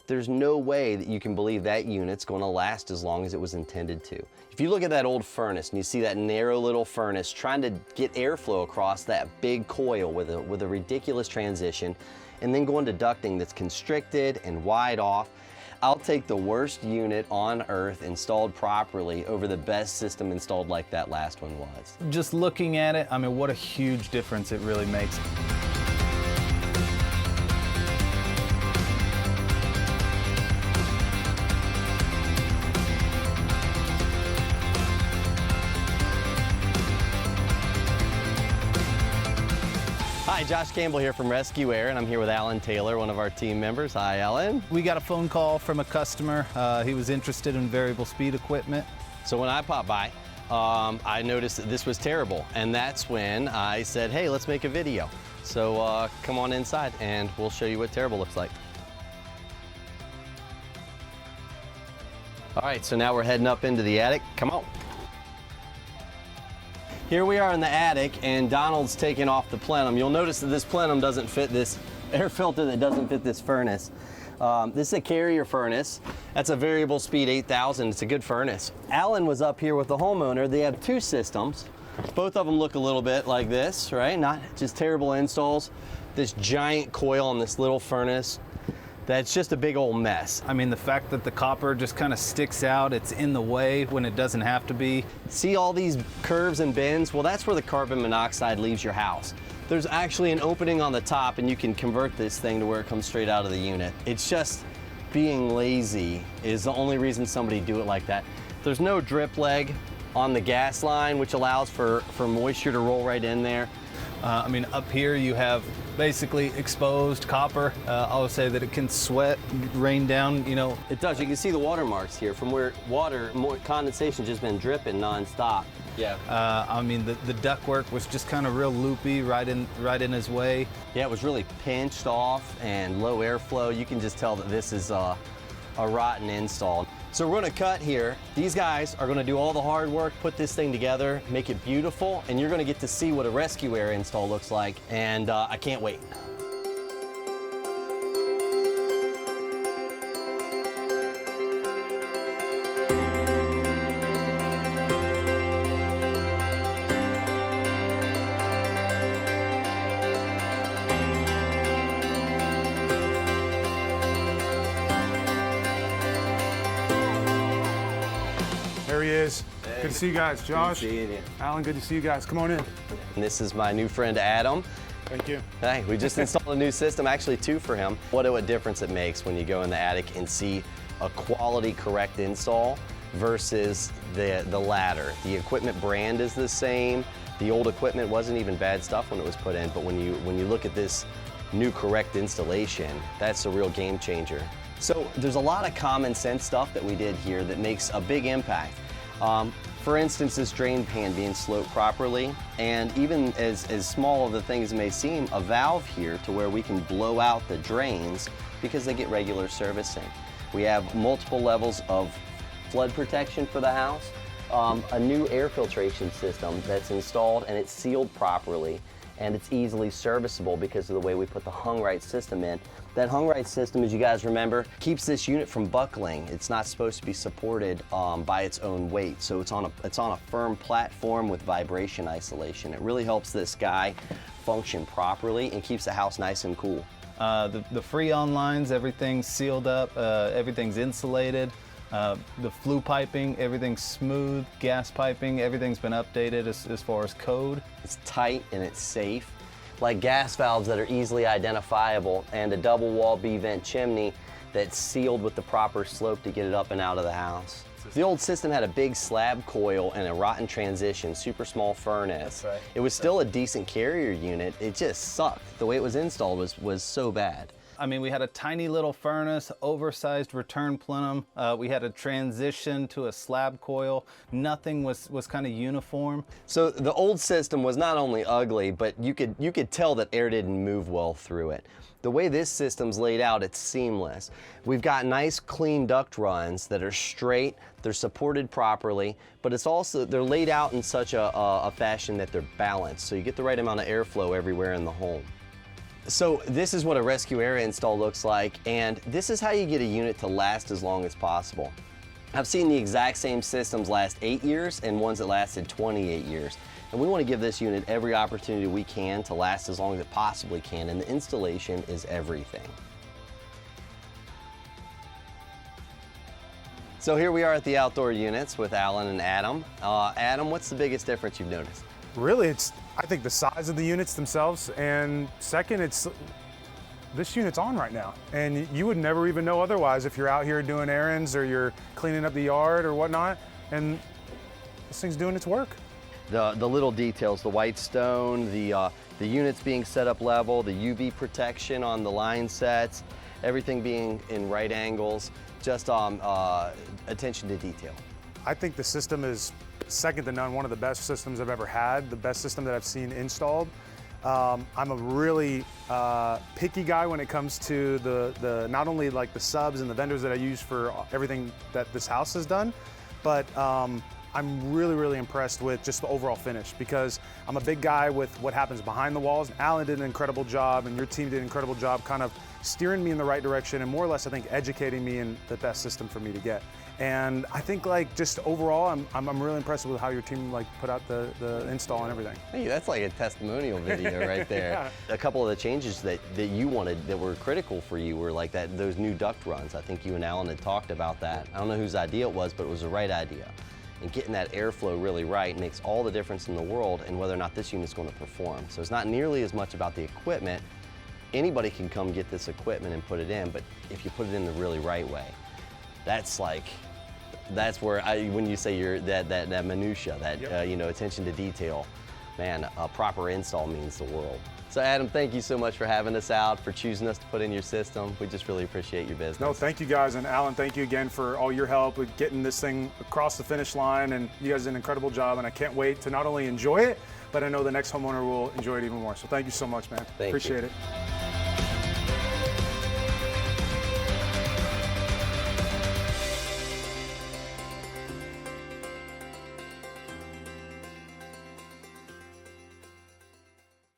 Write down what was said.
there's no way that you can believe that unit's going to last as long as it was intended to. If you look at that old furnace and you see that narrow little furnace trying to get airflow across that big coil with a ridiculous transition, and then going to ducting that's constricted and wide off, I'll take the worst unit on earth installed properly over the best system installed like that last one was. Just looking at it, I mean, what a huge difference it really makes. Hi, Josh Campbell here from Rescue Air, and I'm here with Alan Taylor, one of our team members. Hi, Alan. We got a phone call from a customer. He was interested in variable speed equipment. So when I popped by, I noticed that this was terrible, and that's when I said, hey, let's make a video. So come on inside and we'll show you what terrible looks like. All right, so now we're heading up into the attic. Come on. Here we are in the attic, and Donald's taking off the plenum. You'll notice that this plenum doesn't fit this air filter, that doesn't fit this furnace. This is a carrier furnace. That's a variable speed 8000. It's a good furnace. Alan was up here with the homeowner. They have two systems. Both of them look a little bit like this, right? Not just terrible installs. This giant coil on this little furnace. That's just a big old mess. I mean, the fact that the copper just kind of sticks out, it's in the way when it doesn't have to be. See all these curves and bends? Well, that's where the carbon monoxide leaves your house. There's actually an opening on the top, and you can convert this thing to where it comes straight out of the unit. It's just being lazy is the only reason somebody do it like that. There's no drip leg on the gas line, which allows for moisture to roll right in there. I mean, up here you have basically exposed copper. I'll say that it can sweat, rain down, you know. It does. You can see the watermarks here from where condensation just been dripping nonstop. Yeah. I mean, the ductwork was just kind of real loopy, right in his way. Yeah, it was really pinched off and low airflow. You can just tell that this is a rotten install. So we're gonna cut here. These guys are gonna do all the hard work, put this thing together, make it beautiful, and you're gonna get to see what a Rescue Air install looks like, and I can't wait. There he is. Hey. Good to see you guys. Josh, Good seeing you. Alan, good to see you guys. Come on in. And this is my new friend Adam. Thank you. Hey, we just installed a new system, actually two for him. What a difference it makes when you go in the attic and see a quality correct install versus the latter. The equipment brand is the same. The old equipment wasn't even bad stuff when it was put in, but when you look at this new correct installation, that's a real game changer. So there's a lot of common sense stuff that we did here that makes a big impact. For instance, this drain pan being sloped properly, and even as small of the things may seem, a valve here to where we can blow out the drains because they get regular servicing. We have multiple levels of flood protection for the house, a new air filtration system that's installed and it's sealed properly, and it's easily serviceable because of the way we put the hung right system in. That hung right system, as you guys remember, keeps this unit from buckling. It's not supposed to be supported by its own weight, so it's on a firm platform with vibration isolation. It really helps this guy function properly and keeps the house nice and cool. The Freon lines, everything's sealed up, everything's insulated. The flue piping, everything's smooth. Gas piping, everything's been updated as far as code. It's tight and it's safe. Like gas valves that are easily identifiable, and a double wall B-vent chimney that's sealed with the proper slope to get it up and out of the house. The old system had a big slab coil and a rotten transition, super small furnace. That's right. It was still a decent carrier unit. It just sucked. The way it was installed was so bad. I mean, we had a tiny little furnace, oversized return plenum. We had a transition to a slab coil. Nothing was kind of uniform. So the old system was not only ugly, but you could tell that air didn't move well through it. The way this system's laid out, it's seamless. We've got nice clean duct runs that are straight, they're supported properly, but it's also, they're laid out in such a fashion that they're balanced, so you get the right amount of airflow everywhere in the home. So this is what a rescue area install looks like, and this is how you get a unit to last as long as possible. I've seen the exact same systems last 8 years and ones that lasted 28 years. And we want to give this unit every opportunity we can to last as long as it possibly can, and the installation is everything. So here we are at the outdoor units with Alan and Adam. Adam, what's the biggest difference you've noticed? Really, I think the size of the units themselves, and second, this unit's on right now. And you would never even know otherwise if you're out here doing errands or you're cleaning up the yard or whatnot, and this thing's doing its work. The little details, the white stone, the units being set up level, the UV protection on the line sets, everything being in right angles, just attention to detail. I think the system is second to none, one of the best systems I've ever had, the best system that I've seen installed. I'm a really picky guy when it comes to the not only like the subs and the vendors that I use for everything that this house has done, but I'm really impressed with just the overall finish, because I'm a big guy with what happens behind the walls. Alan did an incredible job, and your team did an incredible job kind of steering me in the right direction and more or less, I think, educating me in the best system for me to get. And I think like just overall, I'm really impressed with how your team like put out the install and everything. Hey, that's like a testimonial video right there. Yeah. A couple of the changes that you wanted that were critical for you were like those new duct runs. I think you and Alan had talked about that. I don't know whose idea it was, but it was the right idea. And getting that airflow really right makes all the difference in the world in whether or not this unit's going to perform. So it's not nearly as much about the equipment. Anybody can come get this equipment and put it in, but if you put it in the really right way, that's where when you say that minutia, that Yep. attention to detail, man, a proper install means the world. So Adam, thank you so much for having us out, for choosing us to put in your system. We just really appreciate your business. No, thank you guys, and Alan, thank you again for all your help with getting this thing across the finish line, and you guys did an incredible job, and I can't wait to not only enjoy it, but I know the next homeowner will enjoy it even more. So thank you so much, man. Thank you. Appreciate it.